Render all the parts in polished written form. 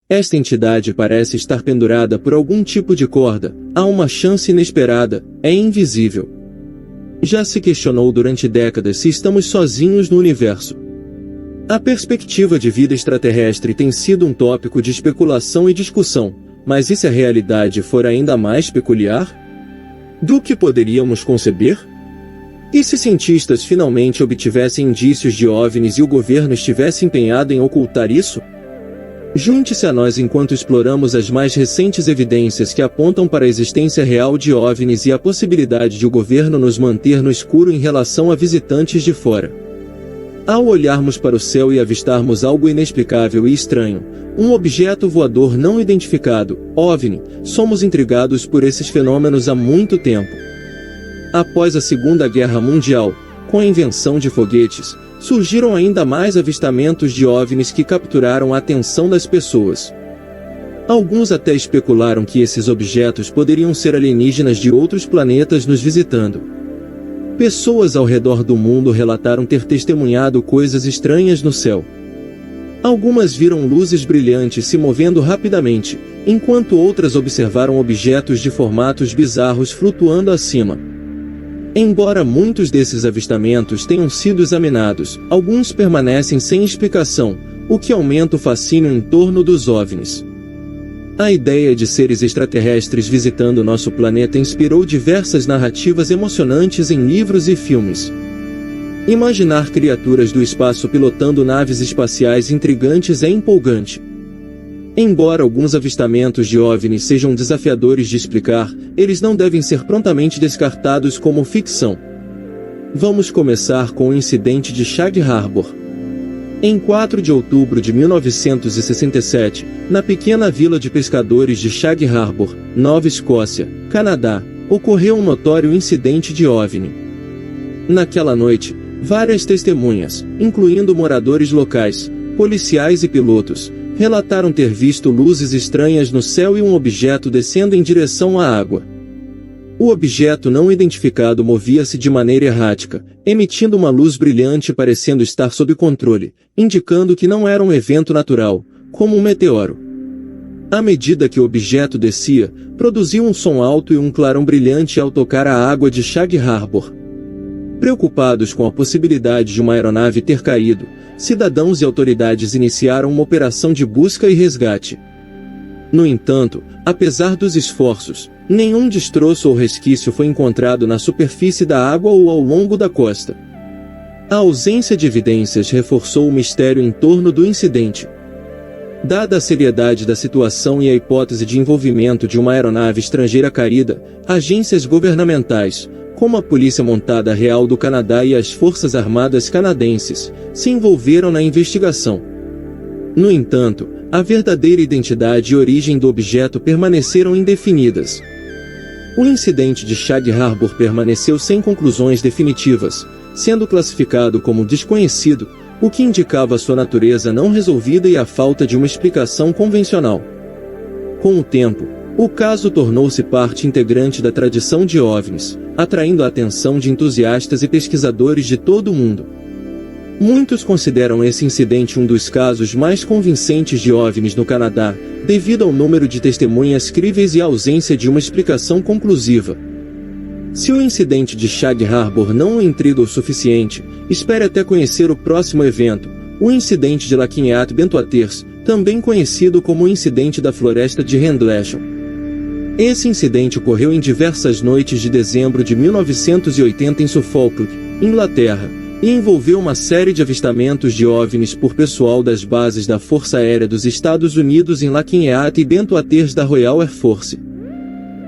Esta entidade parece estar pendurada por algum tipo de corda, há uma chance inesperada, é invisível. Já se questionou durante décadas se estamos sozinhos no universo. A perspectiva de vida extraterrestre tem sido um tópico de especulação e discussão, mas e se a realidade for ainda mais peculiar? Do que poderíamos conceber? E se cientistas finalmente obtivessem indícios de OVNIs e o governo estivesse empenhado em ocultar isso? Junte-se a nós enquanto exploramos as mais recentes evidências que apontam para a existência real de OVNIs e a possibilidade de o governo nos manter no escuro em relação a visitantes de fora. Ao olharmos para o céu e avistarmos algo inexplicável e estranho, um objeto voador não identificado, OVNI, somos intrigados por esses fenômenos há muito tempo. Após a Segunda Guerra Mundial, com a invenção de foguetes, surgiram ainda mais avistamentos de OVNIs que capturaram a atenção das pessoas. Alguns até especularam que esses objetos poderiam ser alienígenas de outros planetas nos visitando. Pessoas ao redor do mundo relataram ter testemunhado coisas estranhas no céu. Algumas viram luzes brilhantes se movendo rapidamente, enquanto outras observaram objetos de formatos bizarros flutuando acima. Embora muitos desses avistamentos tenham sido examinados, alguns permanecem sem explicação, o que aumenta o fascínio em torno dos OVNIs. A ideia de seres extraterrestres visitando nosso planeta inspirou diversas narrativas emocionantes em livros e filmes. Imaginar criaturas do espaço pilotando naves espaciais intrigantes é empolgante. Embora alguns avistamentos de OVNIs sejam desafiadores de explicar, eles não devem ser prontamente descartados como ficção. Vamos começar com o incidente de Shag Harbor. Em 4 de outubro de 1967, na pequena vila de pescadores de Shag Harbor, Nova Escócia, Canadá, ocorreu um notório incidente de OVNI. Naquela noite, várias testemunhas, incluindo moradores locais, policiais e pilotos, relataram ter visto luzes estranhas no céu e um objeto descendo em direção à água. O objeto não identificado movia-se de maneira errática, emitindo uma luz brilhante parecendo estar sob controle, indicando que não era um evento natural, como um meteoro. À medida que o objeto descia, produziu um som alto e um clarão brilhante ao tocar a água de Shag Harbor. Preocupados com a possibilidade de uma aeronave ter caído, cidadãos e autoridades iniciaram uma operação de busca e resgate. No entanto, apesar dos esforços, nenhum destroço ou resquício foi encontrado na superfície da água ou ao longo da costa. A ausência de evidências reforçou o mistério em torno do incidente. Dada a seriedade da situação e a hipótese de envolvimento de uma aeronave estrangeira caída, agências governamentais, como a Polícia Montada Real do Canadá e as Forças Armadas canadenses, se envolveram na investigação. No entanto, a verdadeira identidade e origem do objeto permaneceram indefinidas. O incidente de Shag Harbor permaneceu sem conclusões definitivas, sendo classificado como desconhecido, o que indicava sua natureza não resolvida e a falta de uma explicação convencional. Com o tempo, o caso tornou-se parte integrante da tradição de OVNIs, atraindo a atenção de entusiastas e pesquisadores de todo o mundo. Muitos consideram esse incidente um dos casos mais convincentes de OVNIs no Canadá, devido ao número de testemunhas críveis e à ausência de uma explicação conclusiva. Se o incidente de Shag Harbor não o intriga o suficiente, espere até conhecer o próximo evento, o incidente de Lakinyat Bentuaters, também conhecido como o incidente da floresta de Rendlesham. Esse incidente ocorreu em diversas noites de dezembro de 1980 em Suffolk, Inglaterra, e envolveu uma série de avistamentos de OVNIs por pessoal das bases da Força Aérea dos Estados Unidos em Lakinyat e Bentuaters da Royal Air Force.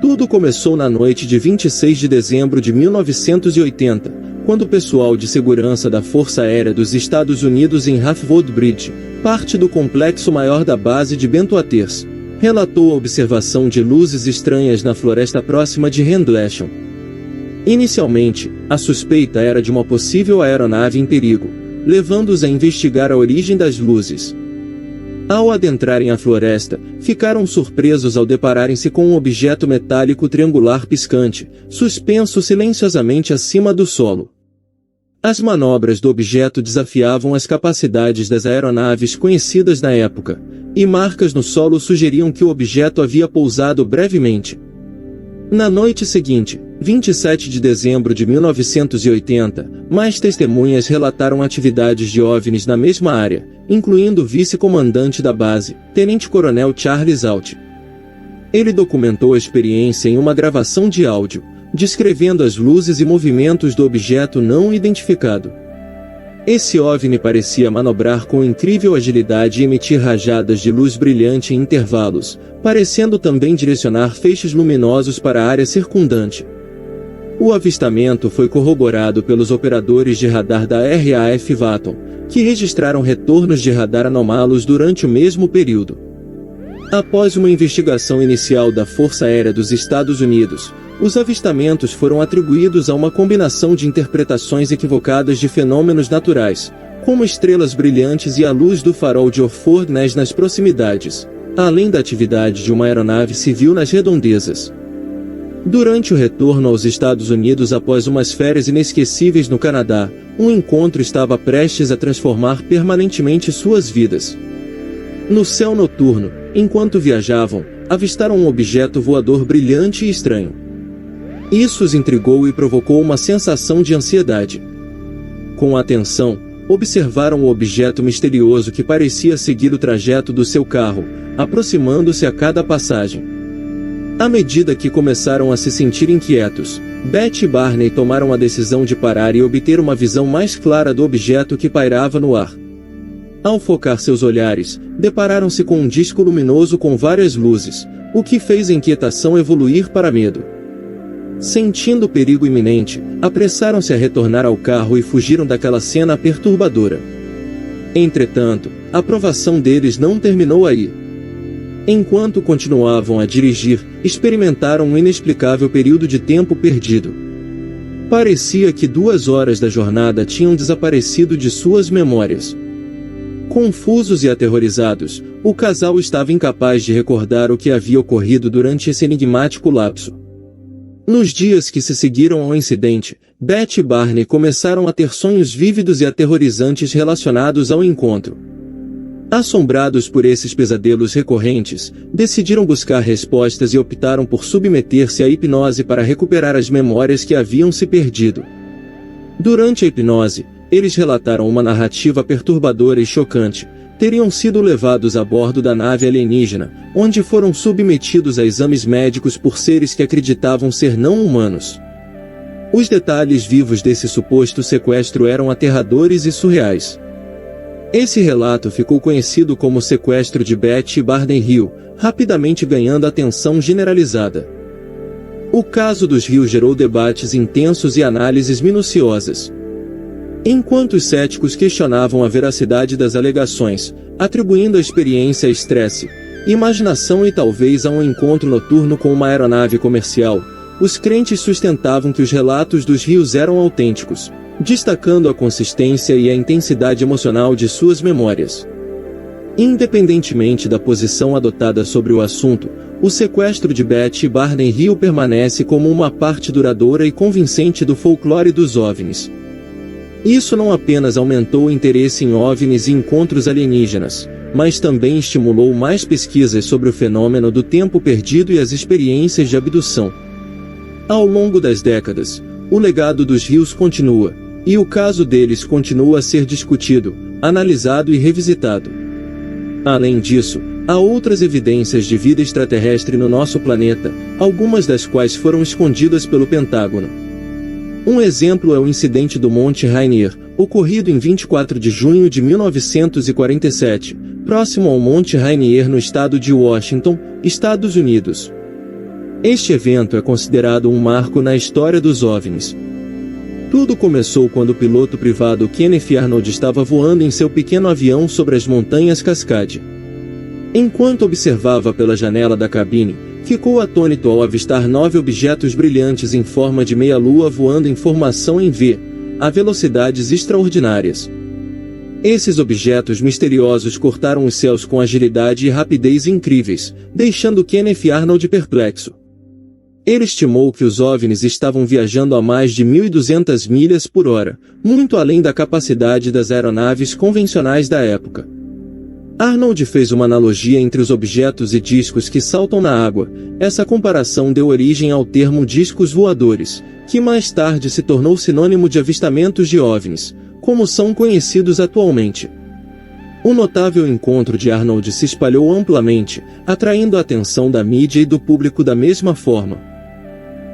Tudo começou na noite de 26 de dezembro de 1980, quando o pessoal de segurança da Força Aérea dos Estados Unidos em Rathwood Bridge, parte do complexo maior da base de Bentuaters, relatou a observação de luzes estranhas na floresta próxima de Rendlesham. Inicialmente, a suspeita era de uma possível aeronave em perigo, levando-os a investigar a origem das luzes. Ao adentrarem a floresta, ficaram surpresos ao depararem-se com um objeto metálico triangular piscante, suspenso silenciosamente acima do solo. As manobras do objeto desafiavam as capacidades das aeronaves conhecidas na época, e marcas no solo sugeriam que o objeto havia pousado brevemente. Na noite seguinte, 27 de dezembro de 1980, mais testemunhas relataram atividades de OVNIs na mesma área, incluindo o vice-comandante da base, Tenente-Coronel Charles Alt. Ele documentou a experiência em uma gravação de áudio, descrevendo as luzes e movimentos do objeto não identificado. Esse OVNI parecia manobrar com incrível agilidade e emitir rajadas de luz brilhante em intervalos, parecendo também direcionar feixes luminosos para a área circundante. O avistamento foi corroborado pelos operadores de radar da RAF Vaton, que registraram retornos de radar anômalos durante o mesmo período. Após uma investigação inicial da Força Aérea dos Estados Unidos, os avistamentos foram atribuídos a uma combinação de interpretações equivocadas de fenômenos naturais, como estrelas brilhantes e a luz do farol de Orford Ness nas proximidades, além da atividade de uma aeronave civil nas redondezas. Durante o retorno aos Estados Unidos após umas férias inesquecíveis no Canadá, um encontro estava prestes a transformar permanentemente suas vidas. No céu noturno, enquanto viajavam, avistaram um objeto voador brilhante e estranho. Isso os intrigou e provocou uma sensação de ansiedade. Com atenção, observaram o objeto misterioso que parecia seguir o trajeto do seu carro, aproximando-se a cada passagem. À medida que começaram a se sentir inquietos, Beth e Barney tomaram a decisão de parar e obter uma visão mais clara do objeto que pairava no ar. Ao focar seus olhares, depararam-se com um disco luminoso com várias luzes, o que fez a inquietação evoluir para medo. Sentindo perigo iminente, apressaram-se a retornar ao carro e fugiram daquela cena perturbadora. Entretanto, a provação deles não terminou aí. Enquanto continuavam a dirigir, experimentaram um inexplicável período de tempo perdido. Parecia que 2 horas da jornada tinham desaparecido de suas memórias. Confusos e aterrorizados, o casal estava incapaz de recordar o que havia ocorrido durante esse enigmático lapso. Nos dias que se seguiram ao incidente, Beth e Barney começaram a ter sonhos vívidos e aterrorizantes relacionados ao encontro. Assombrados por esses pesadelos recorrentes, decidiram buscar respostas e optaram por submeter-se à hipnose para recuperar as memórias que haviam se perdido. Durante a hipnose, eles relataram uma narrativa perturbadora e chocante. Teriam sido levados a bordo da nave alienígena, onde foram submetidos a exames médicos por seres que acreditavam ser não humanos. Os detalhes vivos desse suposto sequestro eram aterradores e surreais. Esse relato ficou conhecido como o sequestro de Beth e Barney Hill, rapidamente ganhando atenção generalizada. O caso dos Hill gerou debates intensos e análises minuciosas. Enquanto os céticos questionavam a veracidade das alegações, atribuindo a experiência a estresse, imaginação e talvez a um encontro noturno com uma aeronave comercial, os crentes sustentavam que os relatos dos rios eram autênticos, destacando a consistência e a intensidade emocional de suas memórias. Independentemente da posição adotada sobre o assunto, o sequestro de Beth e Barney Hill permanece como uma parte duradoura e convincente do folclore dos OVNIs. Isso não apenas aumentou o interesse em OVNIs e encontros alienígenas, mas também estimulou mais pesquisas sobre o fenômeno do tempo perdido e as experiências de abdução. Ao longo das décadas, o legado dos rios continua, e o caso deles continua a ser discutido, analisado e revisitado. Além disso, há outras evidências de vida extraterrestre no nosso planeta, algumas das quais foram escondidas pelo Pentágono. Um exemplo é o incidente do Monte Rainier, ocorrido em 24 de junho de 1947, próximo ao Monte Rainier no estado de Washington, Estados Unidos. Este evento é considerado um marco na história dos OVNIs. Tudo começou quando o piloto privado Kenneth Arnold estava voando em seu pequeno avião sobre as montanhas Cascade. Enquanto observava pela janela da cabine, ficou atônito ao avistar 9 objetos brilhantes em forma de meia-lua voando em formação em V, a velocidades extraordinárias. Esses objetos misteriosos cortaram os céus com agilidade e rapidez incríveis, deixando Kenneth Arnold perplexo. Ele estimou que os OVNIs estavam viajando a mais de 1.200 milhas por hora, muito além da capacidade das aeronaves convencionais da época. Arnold fez uma analogia entre os objetos e discos que saltam na água. Essa comparação deu origem ao termo discos voadores, que mais tarde se tornou sinônimo de avistamentos de OVNIs, como são conhecidos atualmente. O notável encontro de Arnold se espalhou amplamente, atraindo a atenção da mídia e do público da mesma forma.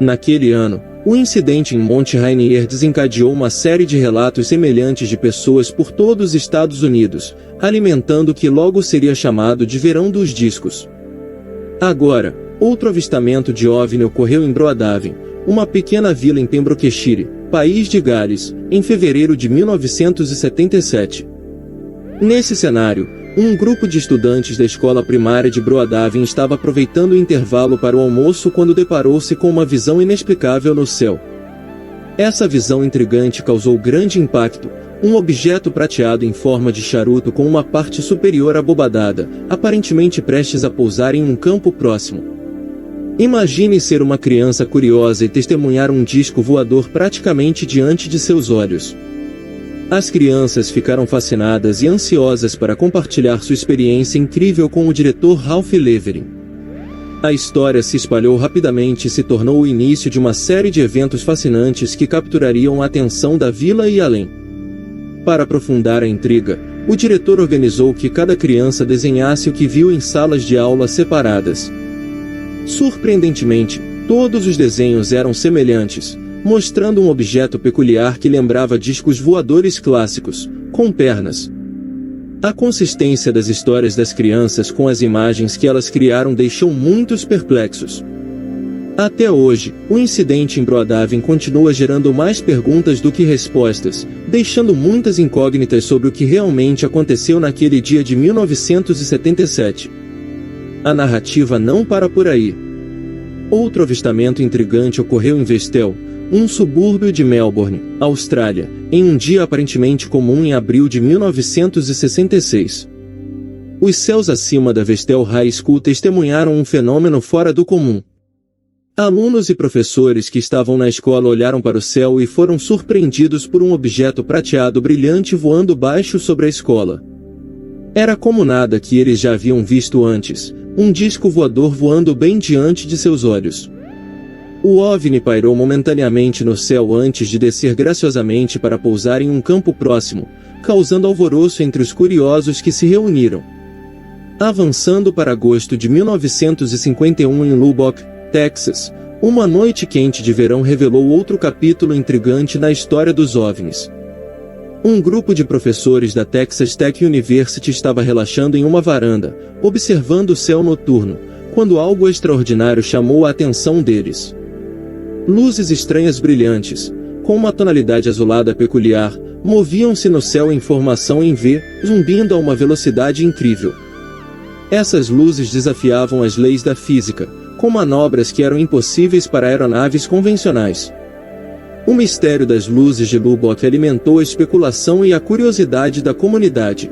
Naquele ano, o incidente em Monte Rainier desencadeou uma série de relatos semelhantes de pessoas por todos os Estados Unidos, alimentando o que logo seria chamado de Verão dos Discos. Agora, outro avistamento de OVNI ocorreu em Broadhaven, uma pequena vila em Pembrokeshire, País de Gales, em fevereiro de 1977. Nesse cenário, um grupo de estudantes da escola primária de Broadhaven estava aproveitando o intervalo para o almoço quando deparou-se com uma visão inexplicável no céu. Essa visão intrigante causou grande impacto. Um objeto prateado em forma de charuto com uma parte superior abobadada, aparentemente prestes a pousar em um campo próximo. Imagine ser uma criança curiosa e testemunhar um disco voador praticamente diante de seus olhos. As crianças ficaram fascinadas e ansiosas para compartilhar sua experiência incrível com o diretor Ralph Levering. A história se espalhou rapidamente e se tornou o início de uma série de eventos fascinantes que capturariam a atenção da vila e além. Para aprofundar a intriga, o diretor organizou que cada criança desenhasse o que viu em salas de aula separadas. Surpreendentemente, todos os desenhos eram semelhantes, mostrando um objeto peculiar que lembrava discos voadores clássicos, com pernas. A consistência das histórias das crianças com as imagens que elas criaram deixou muitos perplexos. Até hoje, o incidente em Broadhaven continua gerando mais perguntas do que respostas, deixando muitas incógnitas sobre o que realmente aconteceu naquele dia de 1977. A narrativa não para por aí. Outro avistamento intrigante ocorreu em Vestel, um subúrbio de Melbourne, Austrália, em um dia aparentemente comum em abril de 1966. Os céus acima da Vestel High School testemunharam um fenômeno fora do comum. Alunos e professores que estavam na escola olharam para o céu e foram surpreendidos por um objeto prateado brilhante voando baixo sobre a escola. Era como nada que eles já haviam visto antes, um disco voador voando bem diante de seus olhos. O OVNI pairou momentaneamente no céu antes de descer graciosamente para pousar em um campo próximo, causando alvoroço entre os curiosos que se reuniram. Avançando para agosto de 1951 em Lubbock, Texas, uma noite quente de verão revelou outro capítulo intrigante na história dos OVNIs. Um grupo de professores da Texas Tech University estava relaxando em uma varanda, observando o céu noturno, quando algo extraordinário chamou a atenção deles. Luzes estranhas brilhantes, com uma tonalidade azulada peculiar, moviam-se no céu em formação em V, zumbindo a uma velocidade incrível. Essas luzes desafiavam as leis da física, com manobras que eram impossíveis para aeronaves convencionais. O mistério das luzes de Lubbock alimentou a especulação e a curiosidade da comunidade.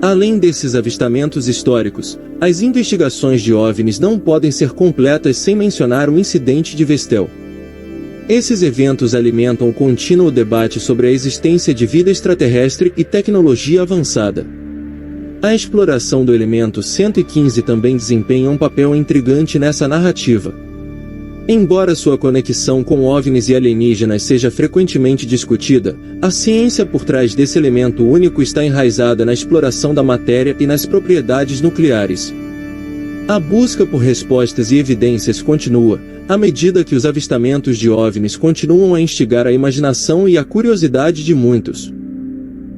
Além desses avistamentos históricos, as investigações de OVNIs não podem ser completas sem mencionar o incidente de Vestel. Esses eventos alimentam o contínuo debate sobre a existência de vida extraterrestre e tecnologia avançada. A exploração do elemento 115 também desempenha um papel intrigante nessa narrativa. Embora sua conexão com OVNIs e alienígenas seja frequentemente discutida, a ciência por trás desse elemento único está enraizada na exploração da matéria e nas propriedades nucleares. A busca por respostas e evidências continua, à medida que os avistamentos de OVNIs continuam a instigar a imaginação e a curiosidade de muitos.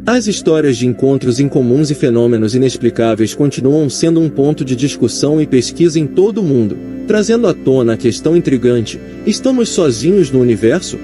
As histórias de encontros incomuns e fenômenos inexplicáveis continuam sendo um ponto de discussão e pesquisa em todo o mundo, trazendo à tona a questão intrigante: estamos sozinhos no universo?